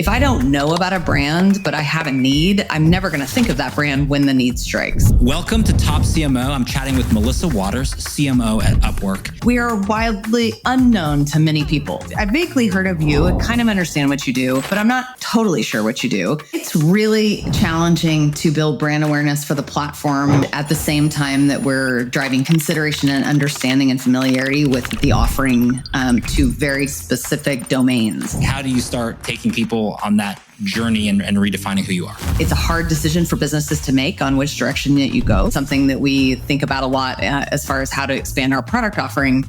If I don't know about a brand, but I have a need, I'm never going to think of that brand when the need strikes. Welcome to Top CMO. I'm chatting with Melissa Waters, CMO at Upwork. We are wildly unknown to many people. I've vaguely heard of you. I kind of understand what you do, but I'm not totally sure what you do. It's really challenging to build brand awareness for the platform at the same time that we're driving consideration and understanding and familiarity with the offering to very specific domains. How do you start taking people on that journey and redefining who you are? It's a hard decision for businesses to make on which direction that you go. Something that we think about a lot as far as how to expand our product offering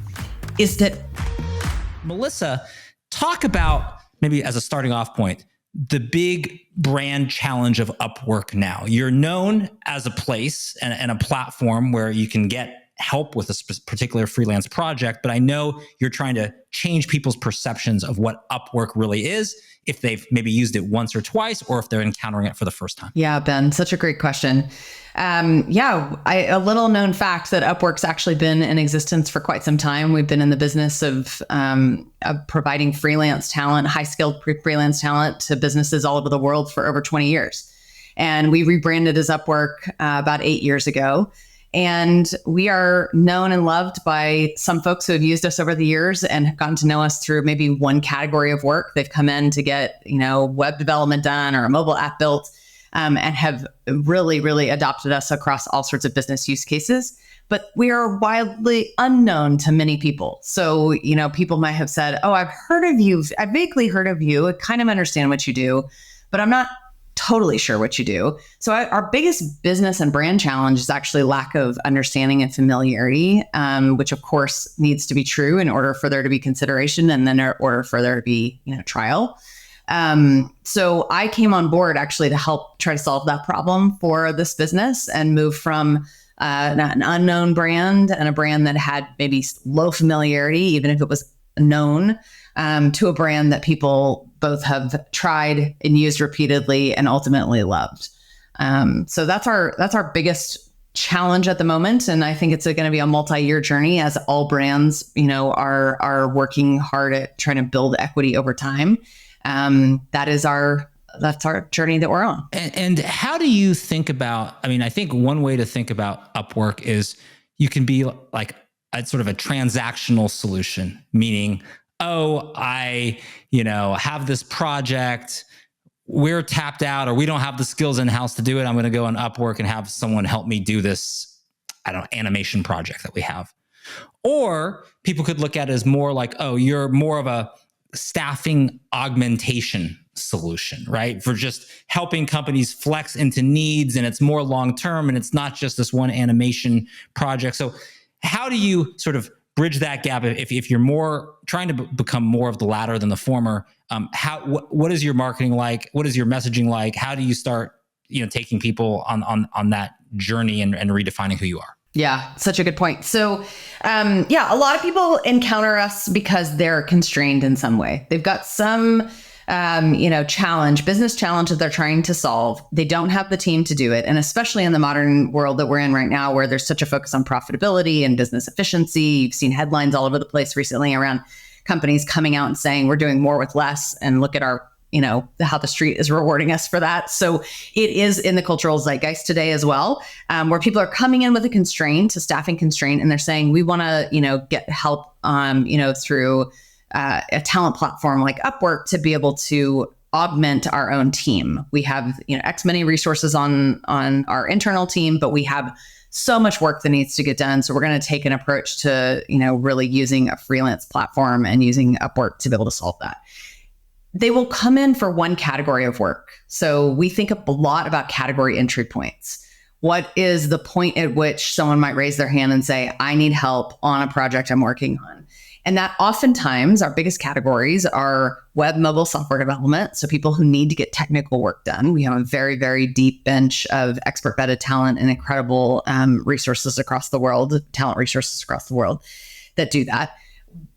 is that. Melissa, talk about, maybe as a starting off point, the big brand challenge of Upwork now. You're known as a place and a platform where you can get help with a particular freelance project, but I know you're trying to change people's perceptions of what Upwork really is, if they've maybe used it once or twice, or if they're encountering it for the first time. Yeah, Ben, such a great question. A little known fact that Upwork's actually been in existence for quite some time. We've been in the business of providing freelance talent, high-skilled freelance talent to businesses all over the world for over 20 years. And we rebranded as Upwork about 8 years ago. And we are known and loved by some folks who have used us over the years and have gotten to know us through maybe one category of work. They've come in to get, web development done or a mobile app built, and have really, really adopted us across all sorts of business use cases. But we are wildly unknown to many people. So, people might have said, oh, I've heard of you. I've vaguely heard of you. I kind of understand what you do, but I'm not totally sure what you do. So our biggest business and brand challenge is actually lack of understanding and familiarity, which of course needs to be true in order for there to be consideration and then in order for there to be, trial. So I came on board actually to help try to solve that problem for this business and move from an unknown brand and a brand that had maybe low familiarity, even if it was known, to a brand that people both have tried and used repeatedly and ultimately loved. So that's our biggest challenge at the moment. And I think it's going to be a multi-year journey as all brands, are working hard at trying to build equity over time. That's our journey that we're on. And how do you think about, I think one way to think about Upwork is you can be like a sort of a transactional solution, meaning, oh, I, have this project, we're tapped out, or we don't have the skills in-house to do it. I'm going to go on Upwork and have someone help me do this, animation project that we have. Or people could look at it as more like, oh, you're more of a staffing augmentation solution, right? For just helping companies flex into needs, and it's more long-term, and it's not just this one animation project. So how do you sort of bridge that gap if you're more trying to become more of the latter than the former? What is your marketing like? What is your messaging like? How do you start, taking people on that journey and redefining who you are? Yeah, such a good point. So, a lot of people encounter us because they're constrained in some way. They've got some business challenge that they're trying to solve. They don't have the team to do it. And especially in the modern world that we're in right now, where there's such a focus on profitability and business efficiency. You've seen headlines all over the place recently around companies coming out and saying we're doing more with less, and look at our, how the street is rewarding us for that. So it is in the cultural zeitgeist today as well, where people are coming in with a staffing constraint, and they're saying we want to, get help, through a talent platform like Upwork to be able to augment our own team. We have, X many resources on our internal team, but we have so much work that needs to get done. So we're going to take an approach to, really using a freelance platform and using Upwork to be able to solve that. They will come in for one category of work. So we think a lot about category entry points. What is the point at which someone might raise their hand and say, I need help on a project I'm working on? And that oftentimes our biggest categories are web mobile software development. So people who need to get technical work done. We have a very, very deep bench of expert vetted talent and incredible resources across the world, talent resources across the world that do that.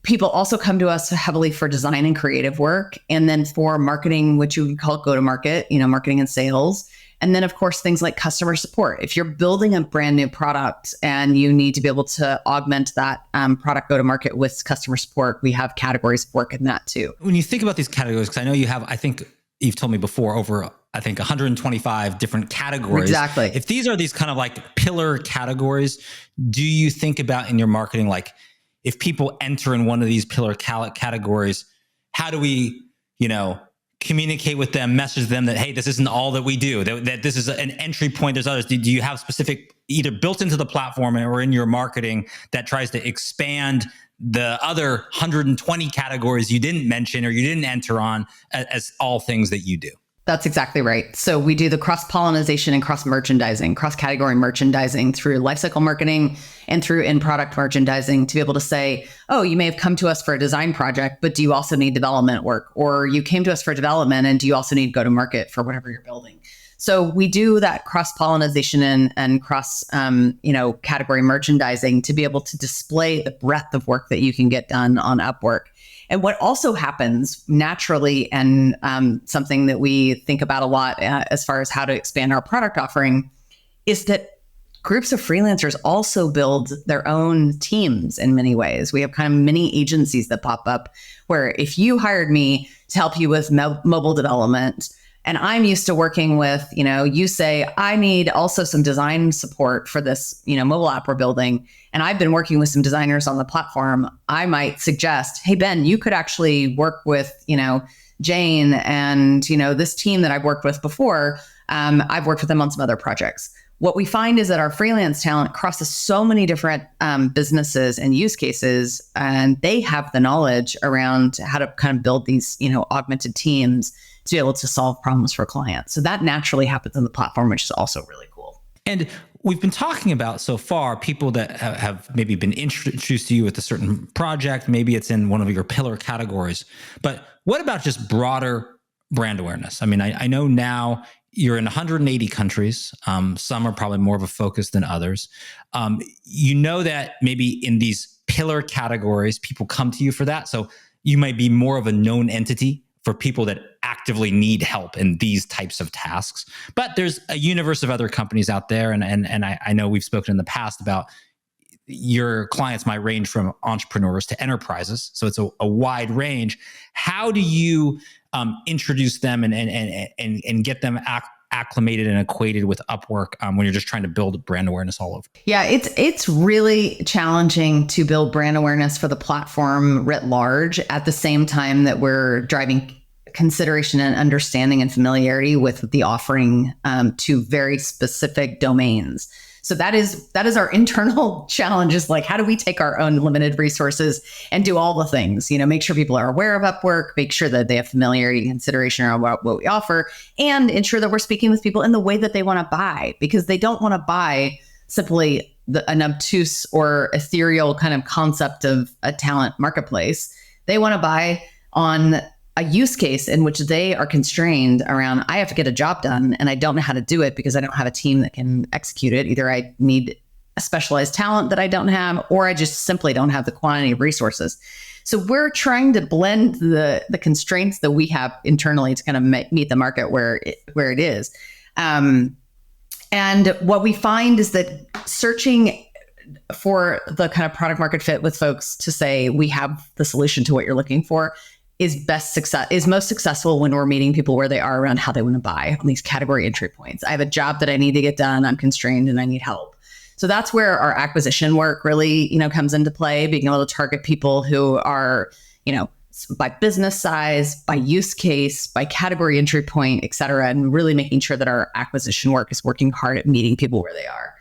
People also come to us heavily for design and creative work. And then for marketing, which you would call go-to-market, marketing and sales. And then, of course, things like customer support. If you're building a brand new product and you need to be able to augment that product go-to-market with customer support, we have categories of work in that too. When you think about these categories, because I know you have, I think, you've told me before, over, I think, 125 different categories. Exactly. If these are these kind of like pillar categories, do you think about in your marketing, like if people enter in one of these pillar categories, how do we, communicate with them, message them that, hey, this isn't all that we do, that this is an entry point. There's others. Do you have specific, either built into the platform or in your marketing, that tries to expand the other 120 categories you didn't mention or you didn't enter on as all things that you do? That's exactly right. So we do the cross-pollination and cross-merchandising, cross-category merchandising through lifecycle marketing and through in-product merchandising to be able to say, oh, you may have come to us for a design project, but do you also need development work? Or you came to us for development and do you also need go-to-market for whatever you're building? So we do that cross-pollination and cross, category merchandising to be able to display the breadth of work that you can get done on Upwork. And what also happens naturally, and something that we think about a lot as far as how to expand our product offering, is that groups of freelancers also build their own teams in many ways. We have kind of mini agencies that pop up where if you hired me to help you with mobile development, and I'm used to working with, you say, I need also some design support for this, mobile app we're building. And I've been working with some designers on the platform. I might suggest, hey, Ben, you could actually work with, Jane and, this team that I've worked with before. I've worked with them on some other projects. What we find is that our freelance talent crosses so many different businesses and use cases, and they have the knowledge around how to kind of build these, augmented teams to be able to solve problems for clients. So that naturally happens on the platform, which is also really cool. And we've been talking about so far people that have maybe been introduced to you with a certain project. Maybe it's in one of your pillar categories. But what about just broader brand awareness? I mean, I know now you're in 180 countries. Some are probably more of a focus than others. That maybe in these pillar categories, people come to you for that. So you might be more of a known entity for people that actively need help in these types of tasks. But there's a universe of other companies out there. And I know we've spoken in the past about your clients might range from entrepreneurs to enterprises. So it's a wide range. How do you introduce them and get them acclimated and equated with Upwork when you're just trying to build brand awareness all over? Yeah, it's really challenging to build brand awareness for the platform writ large at the same time that we're driving consideration and understanding and familiarity with the offering to very specific domains. So that is our internal challenge, is like, how do we take our own limited resources and do all the things, make sure people are aware of Upwork, make sure that they have familiarity and consideration around what we offer, and ensure that we're speaking with people in the way that they want to buy, because they don't want to buy simply an obtuse or ethereal kind of concept of a talent marketplace. They want to buy on a use case in which they are constrained around, I have to get a job done and I don't know how to do it because I don't have a team that can execute it. Either I need a specialized talent that I don't have, or I just simply don't have the quantity of resources. So we're trying to blend the constraints that we have internally to kind of meet the market where it is. And what we find is that searching for the kind of product market fit with folks to say, we have the solution to what you're looking for, is most successful when we're meeting people where they are around how they want to buy on these category entry points. I have a job that I need to get done. I'm constrained and I need help. So that's where our acquisition work really, comes into play, being able to target people who are, by business size, by use case, by category entry point, et cetera, and really making sure that our acquisition work is working hard at meeting people where they are.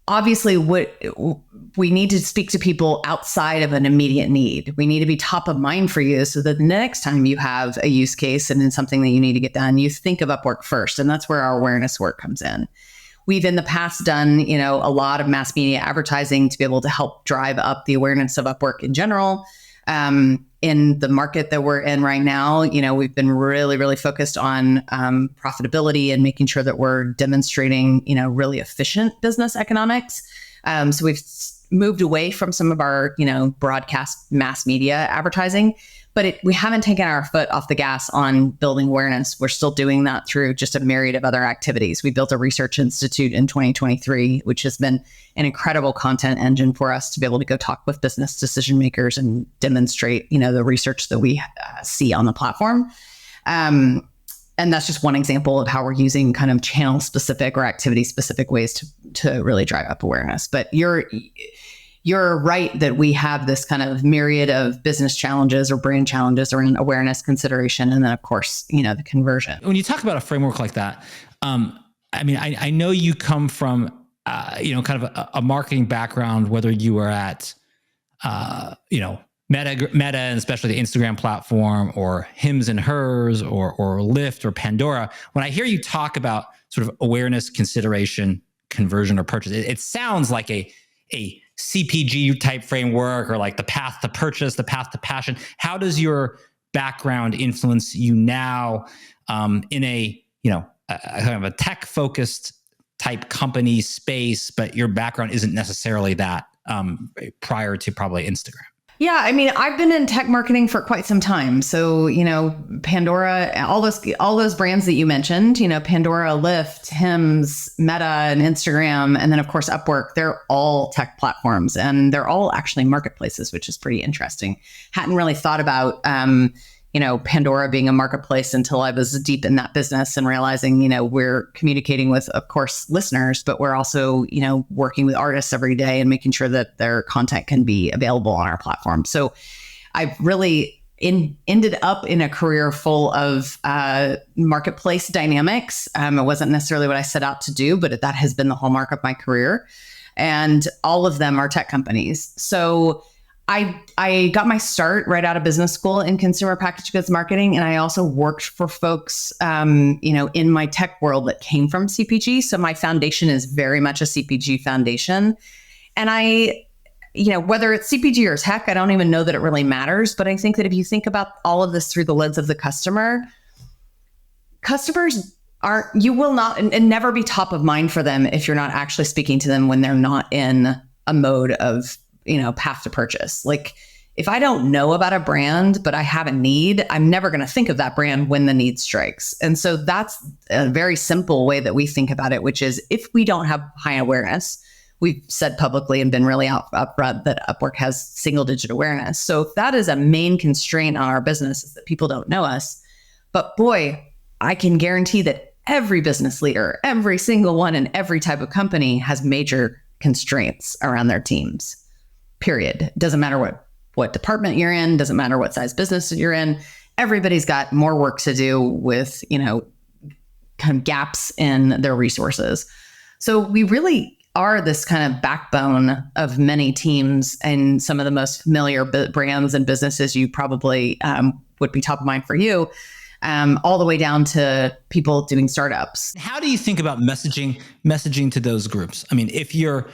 Obviously, we need to speak to people outside of an immediate need. We need to be top of mind for you so that the next time you have a use case and it's something that you need to get done, you think of Upwork first. And that's where our awareness work comes in. We've in the past done, a lot of mass media advertising to be able to help drive up the awareness of Upwork in general. In the market that we're in right now, we've been really, really focused on profitability and making sure that we're demonstrating, really efficient business economics. So we've moved away from some of our, broadcast mass media advertising, but we haven't taken our foot off the gas on building awareness. We're still doing that through just a myriad of other activities. We built a research institute in 2023, which has been an incredible content engine for us to be able to go talk with business decision makers and demonstrate, the research that we see on the platform. And that's just one example of how we're using kind of channel specific or activity specific ways to really drive up awareness. But you're right that we have this kind of myriad of business challenges or brand challenges around awareness consideration. And then of course, the conversion. When you talk about a framework like that, I know you come from, kind of a marketing background, whether you were at, Meta, and especially the Instagram platform, or Hims and Hers, or Lyft, or Pandora. When I hear you talk about sort of awareness, consideration, conversion, or purchase, it sounds like a CPG type framework, or like the path to purchase, the path to passion. How does your background influence you now in a kind of a tech focused type company space, but your background isn't necessarily that prior to probably Instagram? Yeah, I've been in tech marketing for quite some time. So, Pandora, all those brands that you mentioned, Pandora, Lyft, Hims, Meta, and Instagram, and then of course Upwork, they're all tech platforms, and they're all actually marketplaces, which is pretty interesting. Hadn't really thought about Pandora being a marketplace until I was deep in that business and realizing, we're communicating with, of course, listeners, but we're also, working with artists every day and making sure that their content can be available on our platform. So I've really ended up in a career full of marketplace dynamics. It wasn't necessarily what I set out to do, but that has been the hallmark of my career. And all of them are tech companies. So I got my start right out of business school in consumer packaged goods marketing. And I also worked for folks, in my tech world that came from CPG. So my foundation is very much a CPG foundation. And whether it's CPG or tech, I don't even know that it really matters. But I think that if you think about all of this through the lens of the customers you will not and never be top of mind for them if you're not actually speaking to them when they're not in a mode of path to purchase. Like if I don't know about a brand, but I have a need, I'm never going to think of that brand when the need strikes. And so that's a very simple way that we think about it, which is if we don't have high awareness, we've said publicly and been really upfront that Upwork has single digit awareness. So if that is a main constraint on our business, is that people don't know us. But boy, I can guarantee that every business leader, every single one in every type of company has major constraints around their teams. Period. Doesn't matter what department you're in, doesn't matter what size business you're in. Everybody's got more work to do with, kind of gaps in their resources. So we really are this kind of backbone of many teams, and some of the most familiar brands and businesses you probably would be top of mind for you, all the way down to people doing startups. How do you think about messaging to those groups? If you're,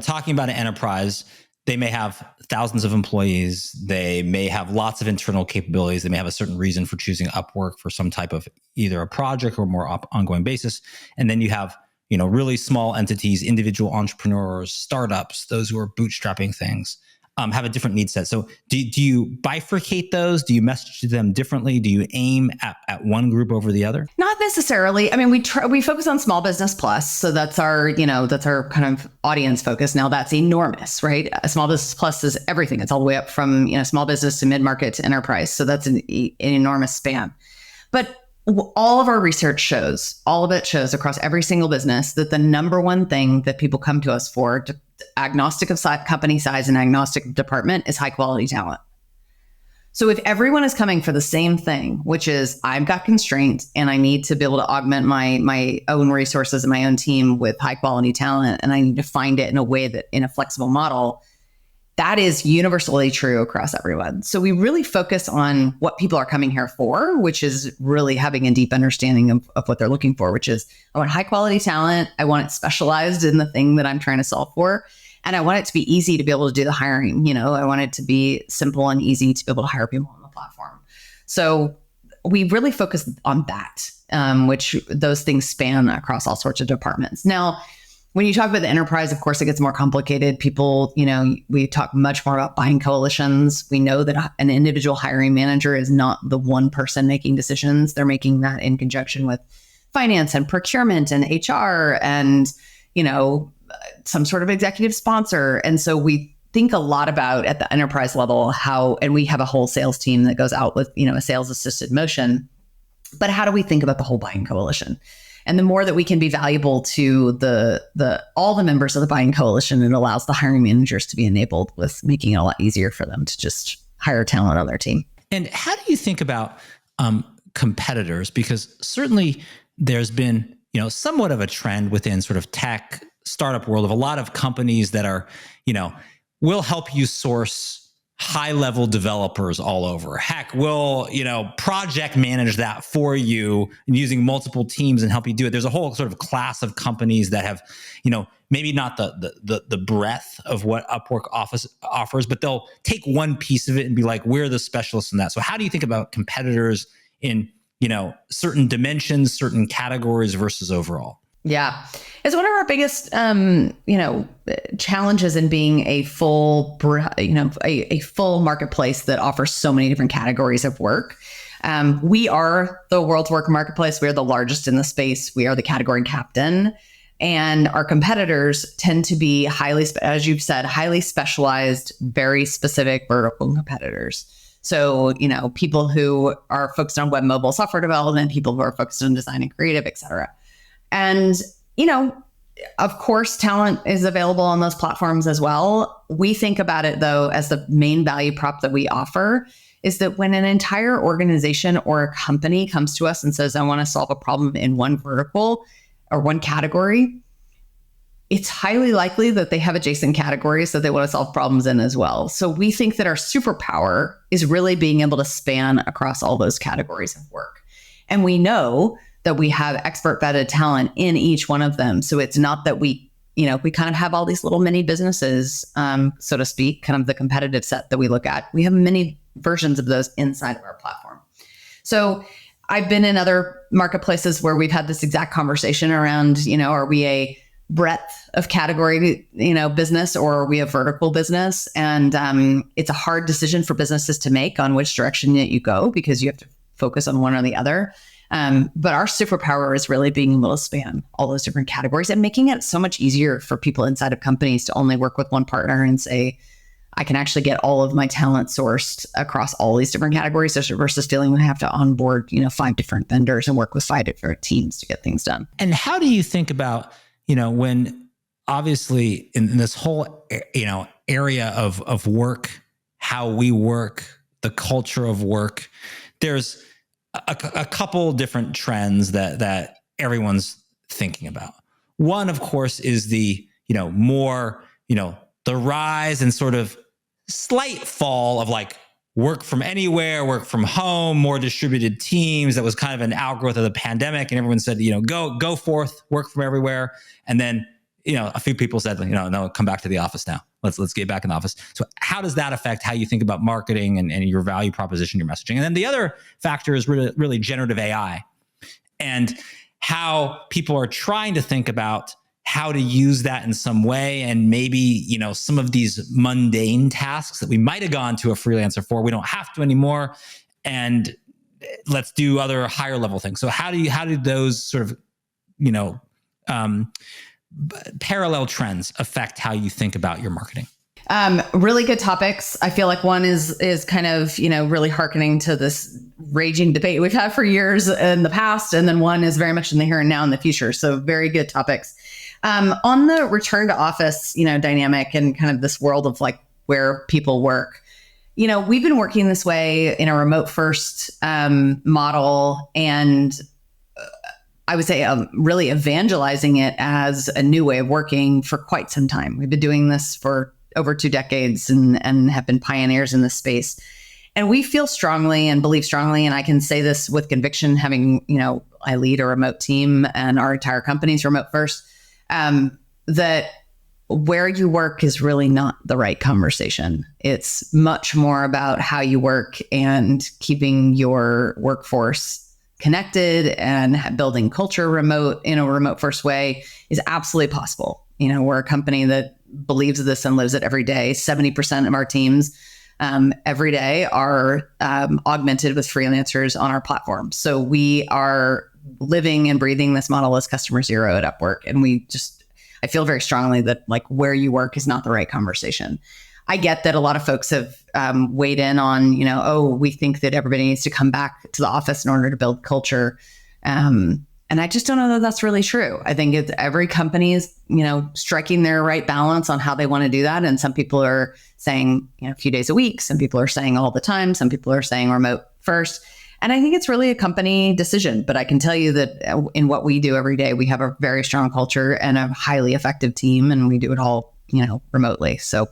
talking about an enterprise, they may have thousands of employees. They may have lots of internal capabilities. They may have a certain reason for choosing Upwork for some type of either a project or more ongoing basis. And then you have, really small entities, individual entrepreneurs, startups, those who are bootstrapping things, have a different need set. So do you bifurcate those? Do you message to them differently? Do you aim at one group over the other? Not necessarily. We focus on small business plus. So that's our kind of audience focus. Now that's enormous, right? A small business plus is everything. It's all the way up from, small business to mid-market to enterprise. So that's an enormous span. But all of our research shows, all of it shows across every single business that the number one thing that people come to us for, agnostic of company size and agnostic of department, is high quality talent. So if everyone is coming for the same thing, which is I've got constraints and I need to be able to augment my own resources and my own team with high quality talent, and I need to find it in a way that in a flexible model, that is universally true across everyone. So we really focus on what people are coming here for, which is really having a deep understanding of what they're looking for, which is I want high quality talent. I want it specialized in the thing that I'm trying to solve for. And I want it to be easy to be able to do the hiring. I want it to be simple and easy to be able to hire people on the platform. So we really focus on that, which those things span across all sorts of departments. Now, when you talk about the enterprise, of course, it gets more complicated. People, we talk much more about buying coalitions. We know that an individual hiring manager is not the one person making decisions. They're making that in conjunction with finance and procurement and HR and, some sort of executive sponsor. And so we think a lot about at the enterprise level and we have a whole sales team that goes out with, a sales assisted motion. But how do we think about the whole buying coalition? And the more that we can be valuable to all the members of the buying coalition, it allows the hiring managers to be enabled with making it a lot easier for them to just hire talent on their team. And how do you think about competitors? Because certainly there's been, somewhat of a trend within sort of tech startup world of a lot of companies that are, will help you source high-level developers all over. Heck, we'll, project manage that for you using multiple teams and help you do it. There's a whole sort of class of companies that have, maybe not the breadth of what Upwork offers, but they'll take one piece of it and be like, we're the specialists in that. So how do you think about competitors in, certain dimensions, certain categories versus overall? Yeah. It's one of our biggest, challenges in being a full, a full marketplace that offers so many different categories of work. We are the world's work marketplace. We are the largest in the space. We are the category captain. And our competitors tend to be as you've said, highly specialized, very specific vertical competitors. So, people who are focused on web mobile software development, people who are focused on design and creative, et cetera. And, of course, talent is available on those platforms as well. We think about it, though, as the main value prop that we offer is that when an entire organization or a company comes to us and says, I want to solve a problem in one vertical or one category, it's highly likely that they have adjacent categories that they want to solve problems in as well. So we think that our superpower is really being able to span across all those categories of work. And we know that we have expert vetted talent in each one of them. So it's not that we kind of have all these little mini businesses, so to speak, kind of the competitive set that we look at. We have many versions of those inside of our platform. So I've been in other marketplaces where we've had this exact conversation around, are we a breadth of category, business, or are we a vertical business? And it's a hard decision for businesses to make on which direction that you go, because you have to focus on one or the other. But our superpower is really being able to span all those different categories and making it so much easier for people inside of companies to only work with one partner and say, I can actually get all of my talent sourced across all these different categories versus feeling we have to onboard, 5 different vendors and work with 5 different teams to get things done. And how do you think about, when obviously in this whole, area of work, how we work, the culture of work, there's a couple different trends that everyone's thinking about. One, of course, is the, more, the rise and sort of slight fall of like work from anywhere, work from home, more distributed teams. That was kind of an outgrowth of the pandemic. And everyone said, go forth, work from everywhere. And then, a few people said, no, come back to the office now. Let's get back in the office. So how does that affect how you think about marketing and your value proposition, your messaging? And then the other factor is really generative AI and how people are trying to think about how to use that in some way. And maybe, some of these mundane tasks that we might have gone to a freelancer for, we don't have to anymore. And let's do other higher level things. So how do those sort of, parallel trends affect how you think about your marketing? Really good topics. I feel like one is kind of, really hearkening to this raging debate we've had for years in the past. And then one is very much in the here and now in the future. So very good topics. On the return to office, dynamic and kind of this world of like where people work, we've been working this way in a remote first model, and I would say really evangelizing it as a new way of working for quite some time. We've been doing this for over 2 decades and have been pioneers in this space. And we feel strongly and believe strongly, and I can say this with conviction, having, I lead a remote team and our entire company's remote first, that where you work is really not the right conversation. It's much more about how you work and keeping your workforce connected and building culture in a remote first way is absolutely possible. We're a company that believes this and lives it every day. 70% of our teams every day are augmented with freelancers on our platform. So we are living and breathing this model as customer zero at Upwork. And I feel very strongly that like where you work is not the right conversation. I get that a lot of folks have weighed in on, we think that everybody needs to come back to the office in order to build culture. And I just don't know that that's really true. I think every company is, striking their right balance on how they want to do that. And some people are saying, a few days a week. Some people are saying all the time. Some people are saying remote first. And I think it's really a company decision. But I can tell you that in what we do every day, we have a very strong culture and a highly effective team, and we do it all, remotely. So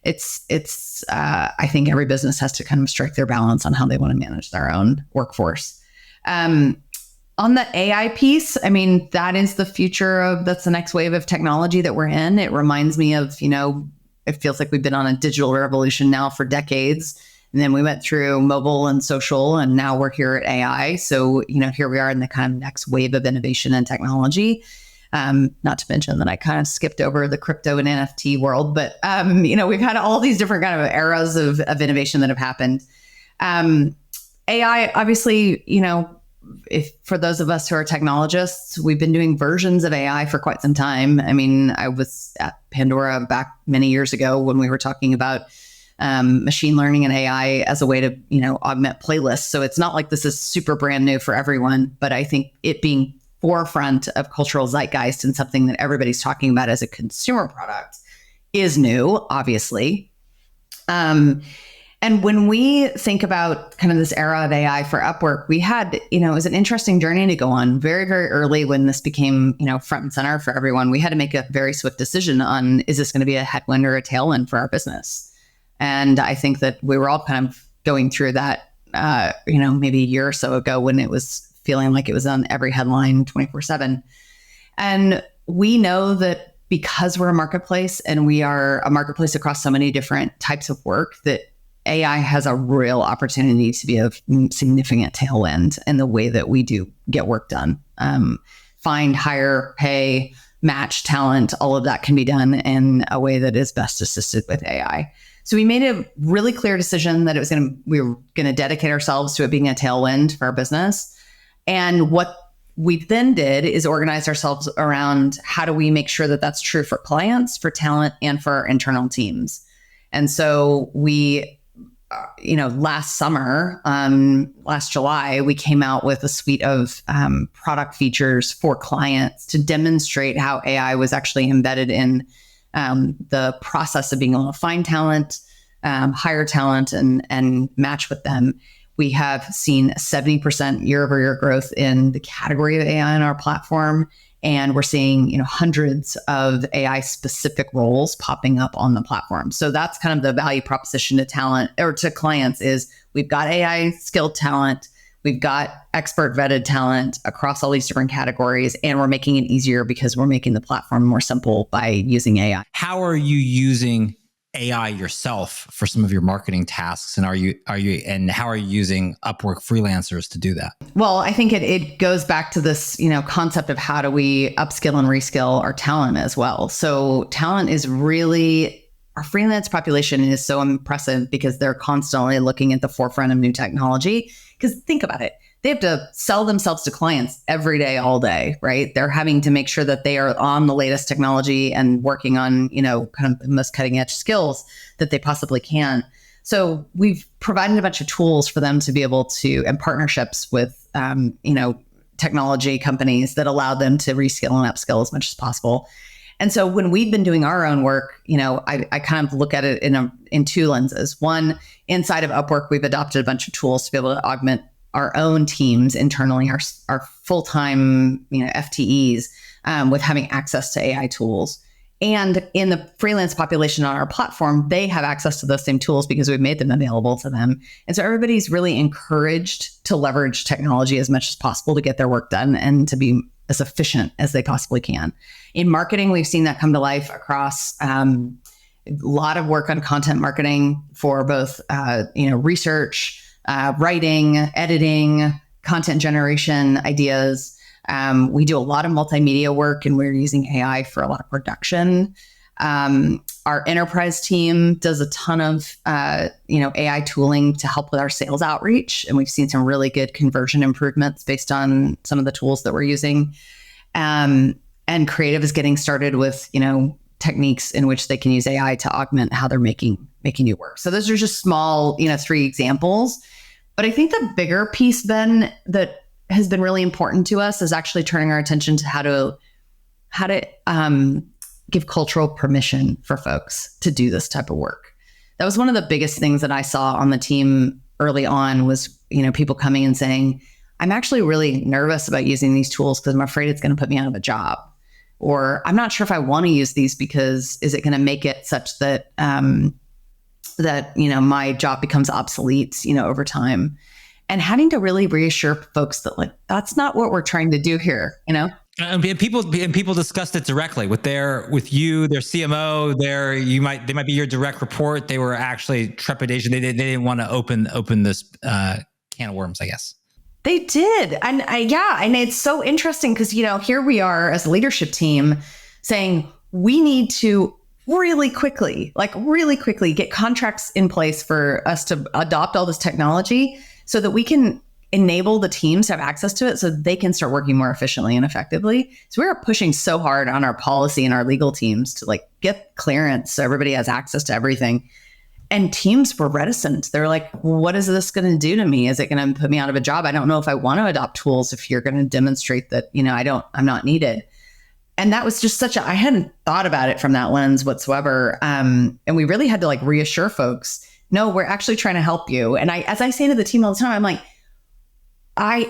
I think every business has to kind of strike their balance on how they want to manage their own workforce. On the AI piece, that is the future that's the next wave of technology that we're in. It reminds me of, it feels like we've been on a digital revolution now for decades. And then we went through mobile and social, and now we're here at AI. So, here we are in the kind of next wave of innovation and technology. Not to mention that I kind of skipped over the crypto and NFT world, but, we've had all these different kind of eras of innovation that have happened. AI, obviously, if for those of us who are technologists, we've been doing versions of AI for quite some time. I was at Pandora back many years ago when we were talking about machine learning and AI as a way to, augment playlists. So it's not like this is super brand new for everyone, but I think it being forefront of cultural zeitgeist and something that everybody's talking about as a consumer product is new, obviously. And when we think about kind of this era of AI for Upwork, we had, it was an interesting journey to go on very, very early when this became, front and center for everyone. We had to make a very swift decision on, is this going to be a headwind or a tailwind for our business? And I think that we were all kind of going through that, maybe a year or so ago when it was feeling like it was on every headline 24/7. And we know that because we're a marketplace and we are a marketplace across so many different types of work, that AI has a real opportunity to be a significant tailwind in the way that we do get work done. Find, hire, pay, match talent, all of that can be done in a way that is best assisted with AI. So we made a really clear decision that we were going to dedicate ourselves to it being a tailwind for our business. And what we then did is organize ourselves around how do we make sure that that's true for clients, for talent, and for our internal teams. And so we last summer, last July, we came out with a suite of product features for clients to demonstrate how AI was actually embedded in the process of being able to find talent, hire talent, and match with them. We have seen 70% year-over-year growth in the category of AI on our platform. And we're seeing, hundreds of AI-specific roles popping up on the platform. So that's kind of the value proposition to talent or to clients is we've got AI skilled talent, we've got expert vetted talent across all these different categories, and we're making it easier because we're making the platform more simple by using AI. How are you using AI yourself for some of your marketing tasks? And how are you using Upwork freelancers to do that? Well, I think it goes back to this, concept of how do we upskill and reskill our talent as well. So talent is really, our freelance population is so impressive because they're constantly looking at the forefront of new technology. Because think about it. They have to sell themselves to clients every day, all day, right? They're having to make sure that they are on the latest technology and working on, kind of the most cutting edge skills that they possibly can. So we've provided a bunch of tools for them to be able to, and partnerships with, technology companies that allow them to reskill and upskill as much as possible. And so when we've been doing our own work, I kind of look at it in two lenses. One, inside of Upwork, we've adopted a bunch of tools to be able to augment our own teams internally, our full-time, FTEs, with having access to AI tools. And in the freelance population on our platform, they have access to those same tools because we've made them available to them. And so everybody's really encouraged to leverage technology as much as possible to get their work done and to be as efficient as they possibly can. In marketing, we've seen that come to life across a lot of work on content marketing for both, research, writing, editing, content generation ideas. We do a lot of multimedia work and we're using AI for a lot of production. Our enterprise team does a ton of, AI tooling to help with our sales outreach. And we've seen some really good conversion improvements based on some of the tools that we're using. And creative is getting started with, techniques in which they can use AI to augment how they're making new work. So those are just small, 3 examples. But I think the bigger piece, Ben, that has been really important to us is actually turning our attention to how to give cultural permission for folks to do this type of work. That was one of the biggest things that I saw on the team early on was, people coming and saying, I'm actually really nervous about using these tools because I'm afraid it's going to put me out of a job. Or I'm not sure if I want to use these because is it going to make it such that, my job becomes obsolete, over time. And having to really reassure folks that that's not what we're trying to do here, And people discussed it directly with you, their CMO. They might be your direct report. They were actually trepidation. They didn't want to open this can of worms, I guess. They did, and and it's so interesting because here we are as a leadership team saying we need to really quickly get contracts in place for us to adopt all this technology so that we can enable the teams to have access to it so they can start working more efficiently and effectively. So we are pushing so hard on our policy and our legal teams to get clearance so everybody has access to everything. And teams were reticent. They're like, well, what is this going to do to me? Is it going to put me out of a job? I don't know if I want to adopt tools if you're going to demonstrate that, I'm not needed. And that was just I hadn't thought about it from that lens whatsoever. And we really had to reassure folks, no, we're actually trying to help you. And as I say to the team all the time, I'm like,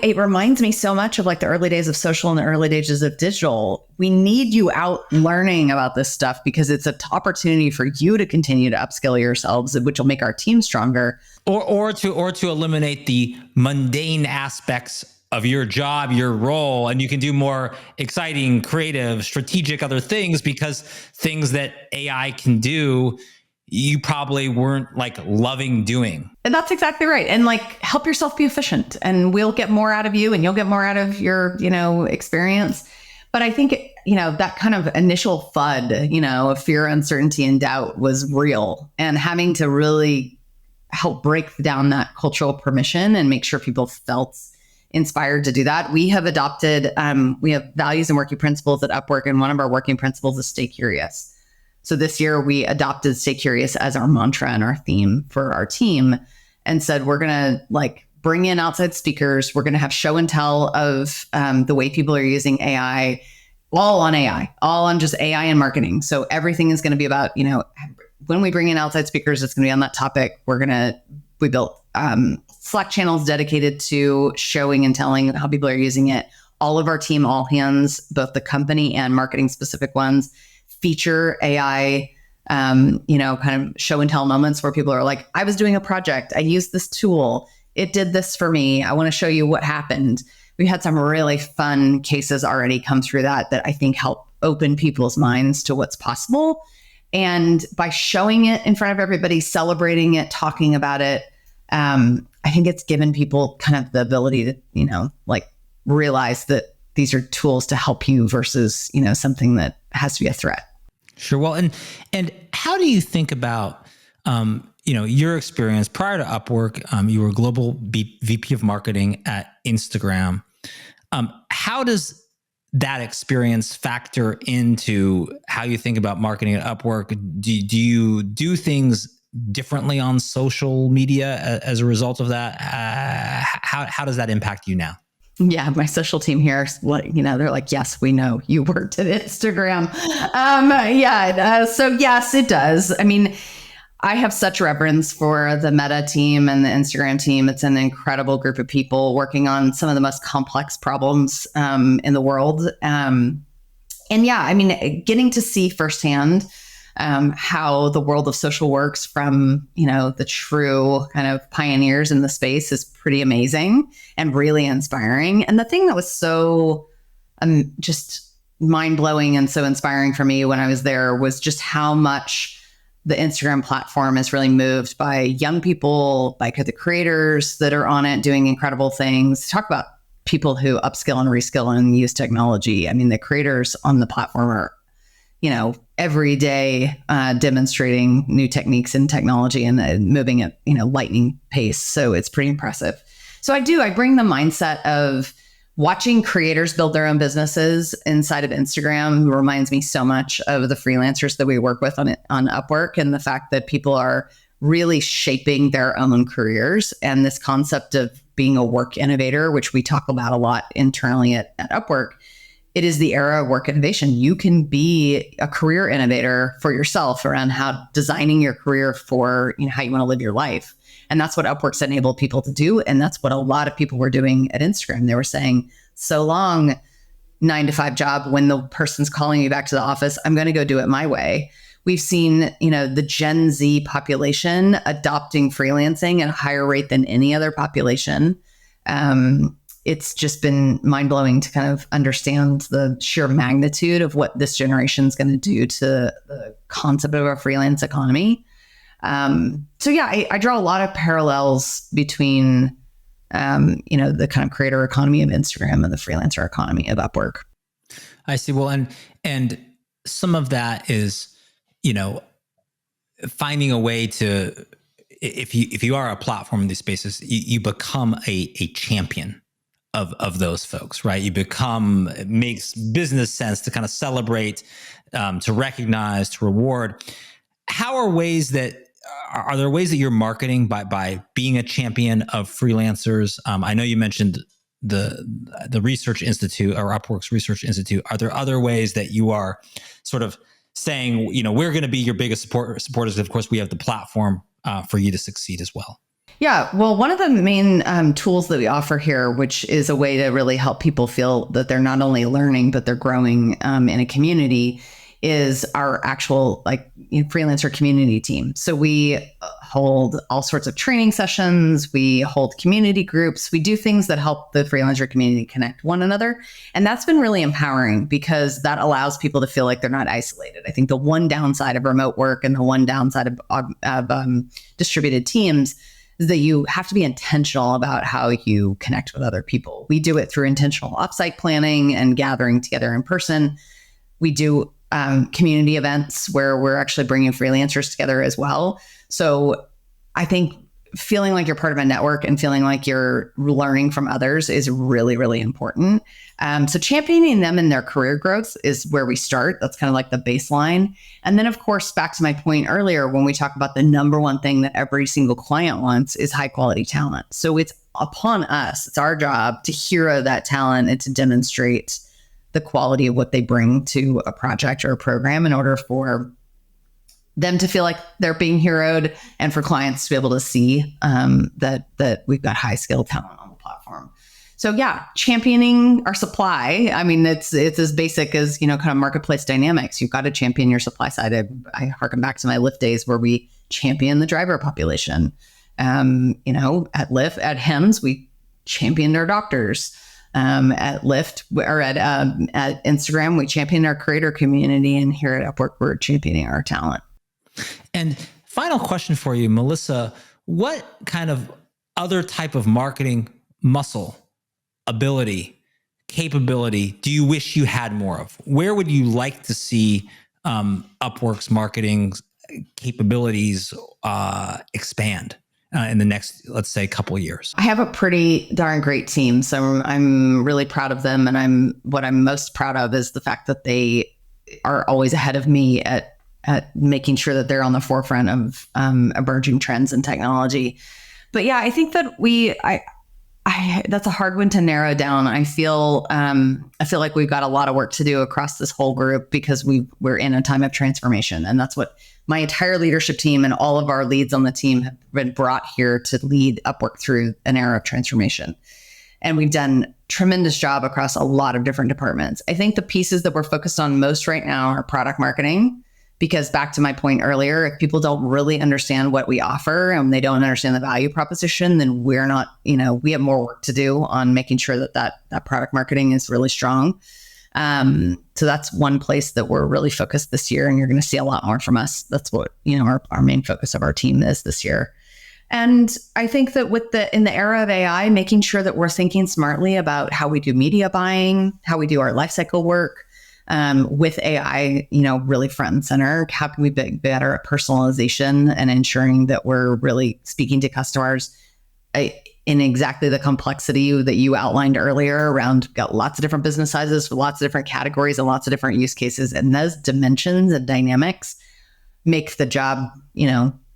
it reminds me so much of the early days of social and the early days of digital. We need you out learning about this stuff because it's an opportunity for you to continue to upskill yourselves, which will make our team stronger. Or to eliminate the mundane aspects of your job, your role, and you can do more exciting, creative, strategic other things because things that AI can do, you probably weren't loving doing. And that's exactly right. And help yourself be efficient and we'll get more out of you and you'll get more out of your, experience. But I think, that kind of initial FUD, of fear, uncertainty, and doubt was real. And having to really help break down that cultural permission and make sure people felt inspired to do that. We have adopted, we have values and working principles at Upwork. And one of our working principles is stay curious. So this year we adopted Stay Curious as our mantra and our theme for our team and said, we're going to bring in outside speakers. We're going to have show and tell of the way people are using AI, all on just AI and marketing. So everything is going to be about, when we bring in outside speakers, it's going to be on that topic. We built Slack channels dedicated to showing and telling how people are using it. All of our team, all hands, both the company and marketing specific ones, feature AI, kind of show and tell moments where people are like, I was doing a project. I used this tool. It did this for me. I want to show you what happened. We had some really fun cases already come through that I think help open people's minds to what's possible. And by showing it in front of everybody, celebrating it, talking about it, I think it's given people kind of the ability to, realize that these are tools to help you versus, something that has to be a threat. Sure. Well, and how do you think about, your experience prior to Upwork? You were global VP of marketing at Instagram. How does that experience factor into how you think about marketing at Upwork? Do you do things differently on social media as a result of that? How does that impact you now? Yeah, my social team here, they're like, yes, we know you worked at Instagram. So yes, it does. I mean, I have such reverence for the Meta team and the Instagram team. It's an incredible group of people working on some of the most complex problems in the world. Getting to see firsthand how the world of social works from, the true kind of pioneers in the space is pretty amazing and really inspiring. And the thing that was so just mind-blowing and so inspiring for me when I was there was just how much the Instagram platform is really moved by young people, by the creators that are on it doing incredible things. Talk about people who upskill and reskill and use technology. I mean, the creators on the platform are, every day demonstrating new techniques and technology and moving at, lightning pace. So it's pretty impressive. So I bring the mindset of watching creators build their own businesses inside of Instagram reminds me so much of the freelancers that we work with on Upwork, and the fact that people are really shaping their own careers. And this concept of being a work innovator, which we talk about a lot internally at Upwork, it is the era of work innovation. You can be a career innovator for yourself around how designing your career for, how you want to live your life. And that's what Upwork's enabled people to do. And that's what a lot of people were doing at Instagram. They were saying, so long, 9-to-5 job, when the person's calling you back to the office, I'm going to go do it my way. We've seen, the Gen Z population adopting freelancing at a higher rate than any other population. It's just been mind-blowing to kind of understand the sheer magnitude of what this generation is going to do to the concept of a freelance economy. I draw a lot of parallels between, the kind of creator economy of Instagram and the freelancer economy of Upwork. I see. Well, and some of that is, finding a way to, if you are a platform in these spaces, you become a champion of those folks, right? It makes business sense to kind of celebrate, to recognize, to reward. Are there ways that you're marketing by being a champion of freelancers? I know you mentioned the Research Institute or Upwork's Research Institute. Are there other ways that you are sort of saying, we're going to be your biggest supporters? Of course, we have the platform for you to succeed as well. Yeah, well, one of the main tools that we offer here, which is a way to really help people feel that they're not only learning, but they're growing in a community, is our actual freelancer community team. So we hold all sorts of training sessions. We hold community groups. We do things that help the freelancer community connect one another. And that's been really empowering because that allows people to feel like they're not isolated. I think the one downside of remote work and the one downside of distributed teams is that you have to be intentional about how you connect with other people. We do it through intentional offsite planning and gathering together in person. We do community events where we're actually bringing freelancers together as well. So I think feeling like you're part of a network and feeling like you're learning from others is really, really important. So championing them in their career growth is where we start. That's kind of like the baseline. And then, of course, back to my point earlier, when we talk about the number one thing that every single client wants is high quality talent. So it's upon us, it's our job to hero that talent and to demonstrate the quality of what they bring to a project or a program in order for them to feel like they're being heroed and for clients to be able to see that we've got high skilled talent on the platform. So yeah, championing our supply. I mean, it's as basic as, kind of marketplace dynamics. You've got to champion your supply side. I harken back to my Lyft days where we champion the driver population. At Lyft, at HEMS, we championed our doctors. At Lyft or at Instagram, we champion our creator community, and here at Upwork, we're championing our talent. And final question for you, Melissa, what kind of other type of marketing muscle, ability, capability do you wish you had more of? Where would you like to see Upwork's marketing capabilities expand in the next, let's say, couple of years? I have a pretty darn great team, so I'm really proud of them. And what I'm most proud of is the fact that they are always ahead of me at making sure that they're on the forefront of emerging trends in technology. But yeah, I think that that's a hard one to narrow down. I feel like we've got a lot of work to do across this whole group because we're in a time of transformation, and that's what my entire leadership team and all of our leads on the team have been brought here to lead Upwork through an era of transformation. And we've done a tremendous job across a lot of different departments. I think the pieces that we're focused on most right now are product marketing, because back to my point earlier, if people don't really understand what we offer and they don't understand the value proposition, then we're not, we have more work to do on making sure that product marketing is really strong. So that's one place that we're really focused this year, and you're going to see a lot more from us. That's what, our main focus of our team is this year. And I think that in the era of AI, making sure that we're thinking smartly about how we do media buying, how we do our lifecycle work, with AI, really front and center. How can we be better at personalization and ensuring that we're really speaking to customers in exactly the complexity that you outlined earlier around got lots of different business sizes, lots of different categories and lots of different use cases. And those dimensions and dynamics make the job,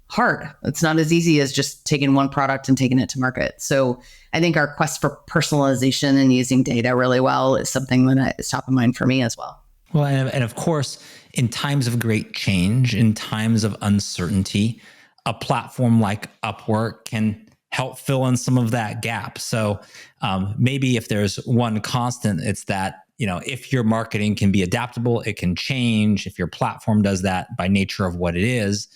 hard. It's not as easy as just taking one product and taking it to market. So I think our quest for personalization and using data really well is something that is top of mind for me as well. Well, and of course, in times of great change, in times of uncertainty, a platform like Upwork can help fill in some of that gap. So maybe if there's one constant, it's that, if your marketing can be adaptable, it can change. If your platform does that by nature of what it is,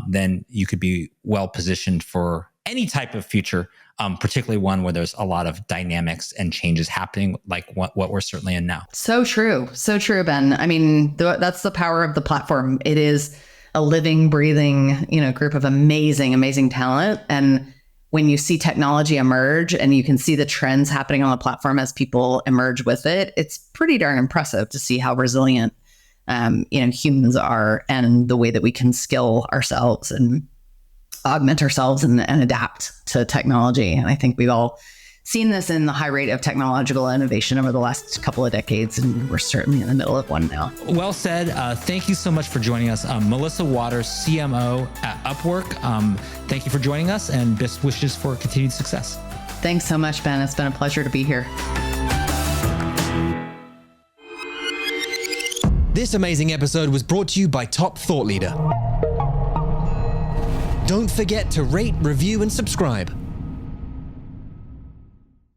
then you could be well positioned for any type of future, particularly one where there's a lot of dynamics and changes happening, like what we're certainly in now. So true, Ben. I mean, that's the power of the platform. It is a living, breathing, group of amazing talent. And when you see technology emerge and you can see the trends happening on the platform as people emerge with it, it's pretty darn impressive to see how resilient humans are and the way that we can skill ourselves and augment ourselves and adapt to technology. And I think we've all seen this in the high rate of technological innovation over the last couple of decades, and we're certainly in the middle of one now. Well said. Thank you so much for joining us. Melissa Waters, CMO at Upwork. Thank you for joining us, and best wishes for continued success. Thanks so much, Ben. It's been a pleasure to be here. This amazing episode was brought to you by Top Thought Leader. Don't forget to rate, review, and subscribe.